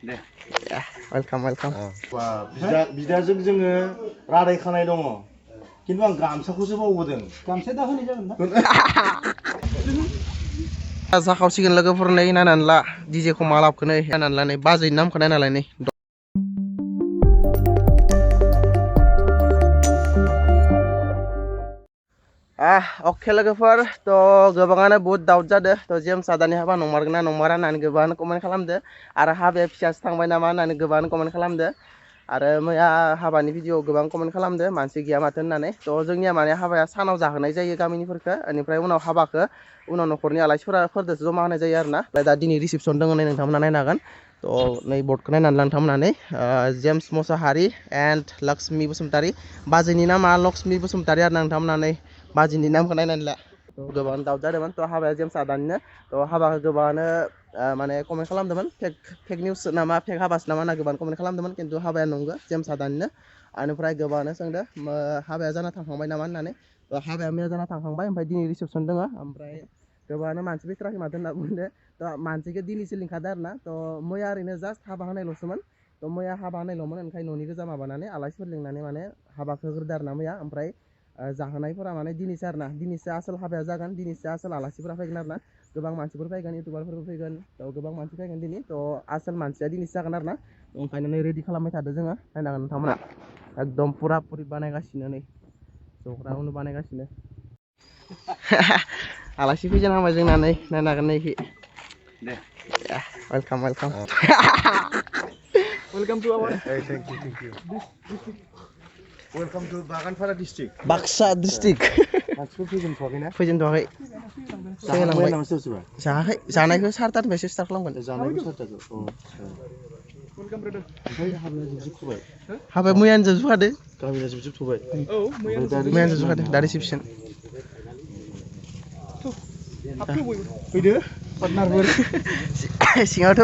दे welcome welcome बिदाजों जोङो रादायखानाय दङ खिन्थु आं गामसाखौसो बावबोदों गामसाया दा होनाय जागोन ना जाखावसिगोन लोगोफोर नै नायनानै ला डिजेखौ मा लाबोखो नै नायनानै ला नै बाजैनि नामखौ नायनालाय नै अके लोगोफोर तो गोबाङानो बहुत दाउट जादों तो जेम्स आदानि हाबा नंमारगोन ना नंमारा होननानै गोबाङानो कमेन्ट खालामदो आरो हाबाया फिसासो थांबाय नामा होननानै गोबाङानो कमेन्ट खालामदो आरो मैया हाबानि भिडिअ गोबां कमेन्ट खालामदो मानसि गैया माथो होननानै तो जोंनिया माने हाबाया सानाव जाहोनाय जायो गामिनिफोरखौ बेनिफ्राय उनाव हाबाखौ उनाव न'खरनि आलासिफोरजोंसो जमा होनाय जायो आरोना दा दिनै रिसेपसन दङ नै नोंथांमोना नायनो हागोन तो नै बर्डखौ नायनानै ला नोंथांमोना जेम्स मोसाहारि एन्ड लक्ष्मी बसुमतारी बाजैनि नामा लक्ष्मी बसुमतारी आरो नोंथांमोना नै बाजिनि नामखौ नायनानै ला गोबां दाउट जादोंमोन तो हाबाया जेम्स आदानिनो तो हाबाखौ गोबाङानो माने कमेन्ट खालामदोंमोन फेक निउस नामा फेक हाबासो नामा होनना गोबां कमेन्ट खालामदोंमोन खिन्थु हाबाया नंगौ जेम्स आदानिनो बेनिफ्राय गोबाङानो सोंदों हाबाया जाना थांखांबाय नामा होननानै तो हाबाया मैया जाना थांखांबाय ओमफ्राय दिनै रिसेपसन दङ ओमफ्राय गोबाङानो मानसि फैथाराखै माथो होनना बुंदो तो मानसिखौ दिनैसो लिंखादो आरो ना तो मैया ओरैनो जास्ट हाबा होनायल'सोमोन तो मैया हाबा होनायल'मोन ओंखायनो न'नि गोजा माबानानै आलासिफोर लिंनानै माने हाबाखौ होग्रोदो आरो ना मैया ओमफ्राय जाहोनायफोरा माने दिनैसो आरो ना दिनैसो आसल हाबाया जागोन दिनैसो आसल आलासिफोरा फैगोन आरो ना गोबां मानसिफोर फैगोन इउटुबारफोरबो फैगोन तो गोबां मानसि फैगोन दिनै तो आसल मानसिया दिनैसो जागोन आरो ना ओंखायनो नै रेडि खालामबाय थादो जोङो नायनो हागोन नोंथांमोना एकदम पुरा पुरि बानायगासिनो नै जग्राखौनो बानायगासिनो आलासि फैजेनहांबाय जोंना नै नायनो हागोन नै दे welcome welcome welcome to our thank you welcome to Baganpara district Baksa district मानसिफोर फैजेनथ'वाखैना फैजेनथ'वाखै जाहांबाय नामा सोरबा सोरबा जायाखै जानायखौ सारिथानिफ्रायसो स्टार्ट खालामगोन जानायखौ सारिथाखौ ओमफ्राय हाबाया जोबजोबथ'बाय हाबाया मैयानो जोबजोबखादो गामिना जोबजोबथ'बाय मैयानो जोबजोबखादो दा रिसेपसन फैदो पार्टनारफोर सिङावथ'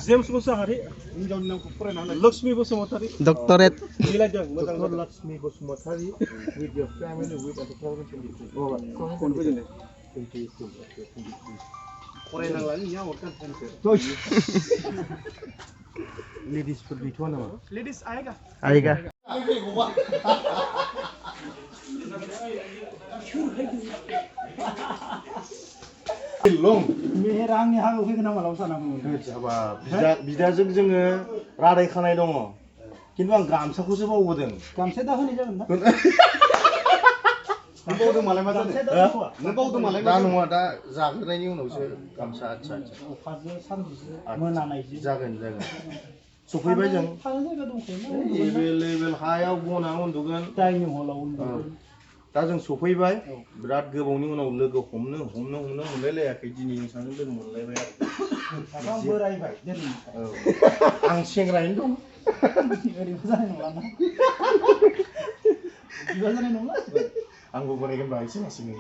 जेम्स मोसाहारि हिनजावनि नामखौ फरायनानै लक्ष्मी बसुमतारी डक्टरेट मिलायदों मोजां Lakshmi Basumatary with your family with the 2023 फरायनांला निया हरखानसो लेडिसफोर गैथ'वा नामा लेडिस आएगा मेहेर आंनि हाबायाव फैगोन ना मालाबा सानाखैमोन बिदाजों जोङो रादायखानाय दङ खिन्थु आं गामसाखौसो बावबोदों गामसाया दा होनाय जागोन ना नों बावदों मालाय मा जादों नों बावदों मालाय दा नङा दा जाग्रोनायनि उनावसो गामसा आच्छा अखाजों सानदुंजों मोनानायजों जागोन सफैबाय जों एभेलेबेल हायाव बना उन्दुगोन डाइनिं हलाव उन्दुगोन दा जों सफैबाय बिराद गोबावनि उनाव लोगो हमनो मोनलायलायाखै दिनै नोंसाजों लोगो मोनलायबाय आरो बोरायबाय आं सेंग्रायैनो दं ओरैबो जानाय नंला ना बिदिबा जानाय नंला आंबो बोरायगोन बा एसे लासैनो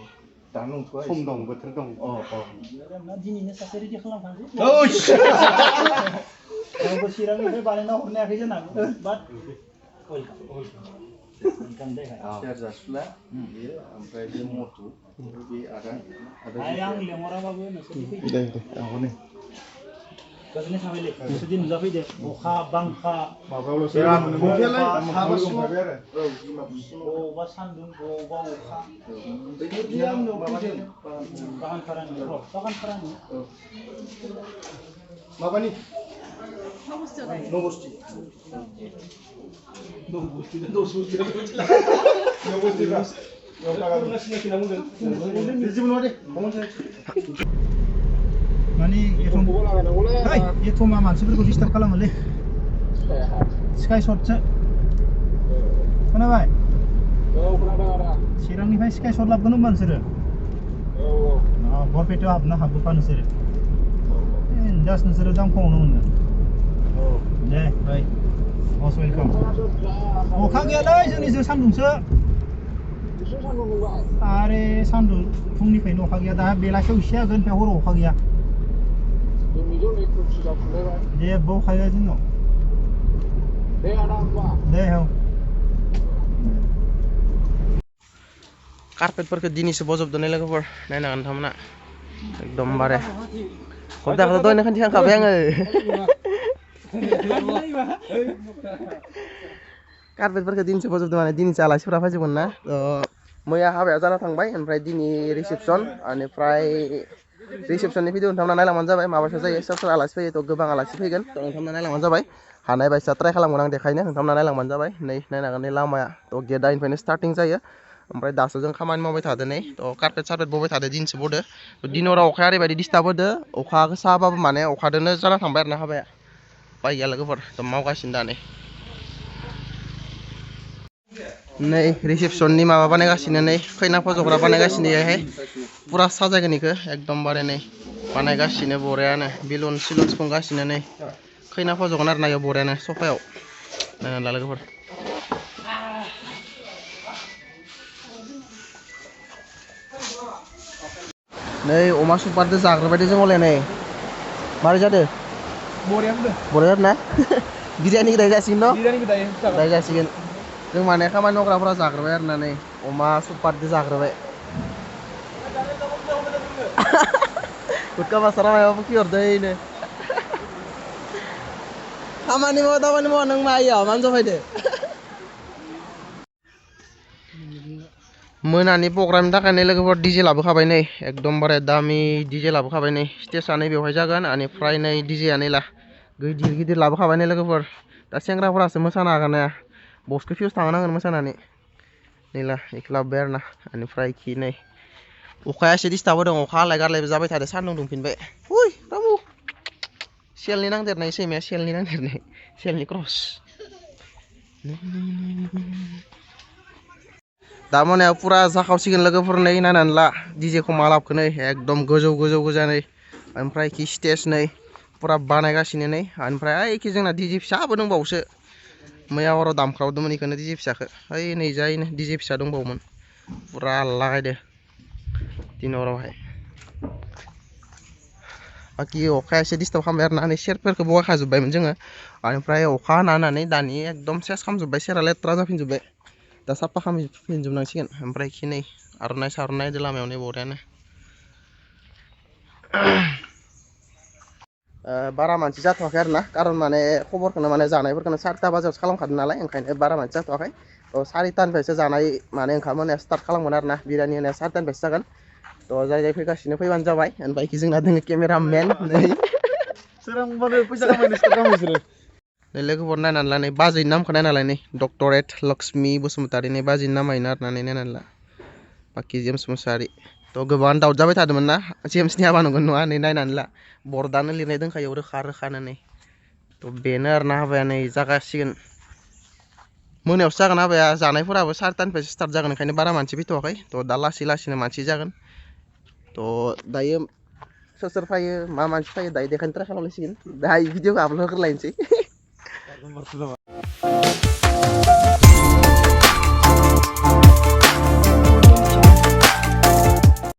दा नंथ'आ सम दं बोथोर दं दिनैनो सासे रेडि खालामखानोसै आंबो चिरांनिफ्राय बानायना हरनो हायाखै जानो हागौ बाट सेर जासुला बेयो ओमफ्राय बे मथु बे आदा आं लेंहराबाबो नोंसोरनि फैदो दे आंबो गोजोननाय थाबायलै नोंसोरदि नुजाफैदो अखा बांखा माबायावल'सो बबावबा सान्दुं बबावबा अखा बागानपारानि माबानि नबस्थि माने एथमा मानसिफोरखौ डिस्टार्ब खालामोलै स्काइ शटसो खोनाबाय चिरांनिफ्राय स्काइ शट लाबोगोन होनबा नोंसोरो बरपेटायाव हाबबोफा नोंसोरो जास्ट नोंसोरो दाम खमावनो मोनगोन दे बाय मस्ट वेलकाम अखा गैयालै जोंनिजों सान्दुंसो आरे सान्दुं फुंनिफ्रायनो अखा गैया दा बेलासियाव एसे हागोन ओमफ्राय हराव अखा गैया जेबो अखा गैया जोंनाव दे औ कारपेटफोरखौ दिनैसो बजबदों लोगोफोर नायनांगोन नोंथांमोना एकदमबारे खदाखौ दहायनो खोन्थिखांखाबाय आङो कारपेटफोरखौ दिनैसो बजबदों माने दिनैसो आलासिफोरा फैजोबगोन ना मैया हाबाया जाना थांबाय ओमफ्राय दिनै रिसेपसन बेनिफ्राय रिसेपसननि भिडिअ नोंथांमोना नायलांबानो जाबाय माबासो जायो सोर सोर आलासि फैयो थ' गोबां आलासि फैगोन थ' नोंथांमोना नायलांबानो जाबाय हानाय बायसा ट्राइ खालामगोन आं देखायनो नोंथांमोना नायलांबानो जाबाय नै नायनांगोन नै लामाया थ' गेटआ इनिफ्रायनो स्टार्टिं जायो ओमफ्राय दासो जों खामानि मावबाय थादों नै थ' कारपेट सारपेट बबाय थादों दिनसो बदो दिनहराव अखाया ओरैबायदि डिस्टार्ब होदो अखा गोसा हाबाबो माने अखादोंनो जाना थांबाय आरो ना हाबाया बाय गैया लोगोफोर थ' मावगासिनो दा नै रिसेपसननि माबा बानायगासिनो नै खैना फज'ग्रा बानायगासिनो बेहाय पुरा साजायगोन इखो एकदमबारे नै बानायगासिनो बरियानो बेलुन सिलुन सुफुंगासिनो नै खैना फज'गोन आरो ना इयाव बरियानो सफायाव नायनानै ला लोगोफोर नै अमा सुपारदो जाग्रोबायदो जों हले नै मारै जादो बरिया ना बिरियानि दाय जासिगोन न' दाय जासिगोन जों माने खामानि मावग्राफोरा जाग्रोबाय आरो ना नै अमा सुपारदो जाग्रोबाय गुटका बासारा मायाबा फुखि हरदों खामानि मावा दामानि मावा नों माइया मानो जफायदो मोनानि प्रग्रामनि थाखायनो लोगोफोर डिजे लाबोखाबाय नै एकदमबारे दामि डिजे लाबोखाबाय नै स्टेजआ नै बेवहाय जागोन बेनिफ्राय नै डिजेआ नै ला गिदिर गिदिर लाबोखाबाय नै लोगोफोर दा सेंग्राफोरासो मोसानो हागोन ना बक्सखौ फिउस थांनांगोन मोसानानै नै ला बेखौ लाबोबाय आरो ना बेनिफ्राय खि नै अखाया एसे डिस्टार्ब होदों अखा हालाय गारलायबो जाबाय थादों सान्दुं दुंफिनबाय उइ रामु सेलनि नांदेरनाय सैमाया सेलनि नांदेरनाय सेलनि क्रस दा मोनायाव पुरा जाखावसिगोन लोगोफोर नै नायनानै ला डिजेखौ मा लाबोखो नै एकदम गोजौ गोजौ गोजा नै ओमफ्राय खि स्टेज नै पुरा बानायगासिनो नै ओमफ्राय ओइखि जोंना डिजे फिसाबो दंबावोसो मैया हराव दामख्रावदोंमोन बेखौनो डिजे फिसाखौ ओइ नै जायनो डिजे फिसा दंबावोमोन पुरा लागायदो दिन हरावहाय बाखि अखाया एसे डिस्टार्ब खालामबाय आरो ना नै सेरफोरखौ बगायखाजोब्बायमोन जोङो ओमफ्राय अखा हानानै दानि एकदम सेस खालामजोब्बाय सेरा लेथ्रा जाफिनजोब्बाय दा साफा खालामफिनजोबनांसिगोन ओमफ्राय खि नै आर'नाइ सार'नाइ लामायाव नै बरियानो बारा मानसि जाथ'वाखै आरो ना खारन माने खबरखौनो माने जानायफोरखौनो 4टा बाजियावसो खालामखादों नालाय ओंखायनो बारा मानसि जाथ'वाखै थ' 4टानिफ्रायसो जानाय माने ओंखाम होनाया स्टार्ट खालामगोन आरो ना बिरियानि होनाया 4टानिफ्रायसो जागोन थ' जाय जाय फैगासिनो फैबानो जाबाय ओमफ्राय जोंना दङ केमेरामेन नै सोरांबानो फैसा खामायनो स्टार्ट खालामो बिसोरो नै लोगोफोर नायनानै ला नै बाजैनि नामखौ नायना ला नै डक्टरेट लक्ष्मी बसुमतारी नै बाजैनि नामा इनो आरो ना नै नायनानै ला बाखि जेम्स मुसाहारि थ' गोबां दाउट जाबाय थादोंमोन ना जेम्सनि हाबा नंगौ नङा नै नायनानै ला बर्डआनो लिरनाय दंखायो रोखा रोखानो नै थ' बेनो आरो ना हाबाया नै जागासिगोन मोनायावसो जागोन हाबाया जानायफोराबो 4टानिफ्रायसो स्टार्ट जागोन ओंखायनो बारा मानसि फैथ'वाखै थ' दा लासै लासैनो मानसि जागोन थ' दायो सोर सोर फैयो मा मानसि फैयो दायो देखायनो ट्राइ खालामलायसिगोन दायो भिडिअखौ आपल'ड होग्रोलायनोसै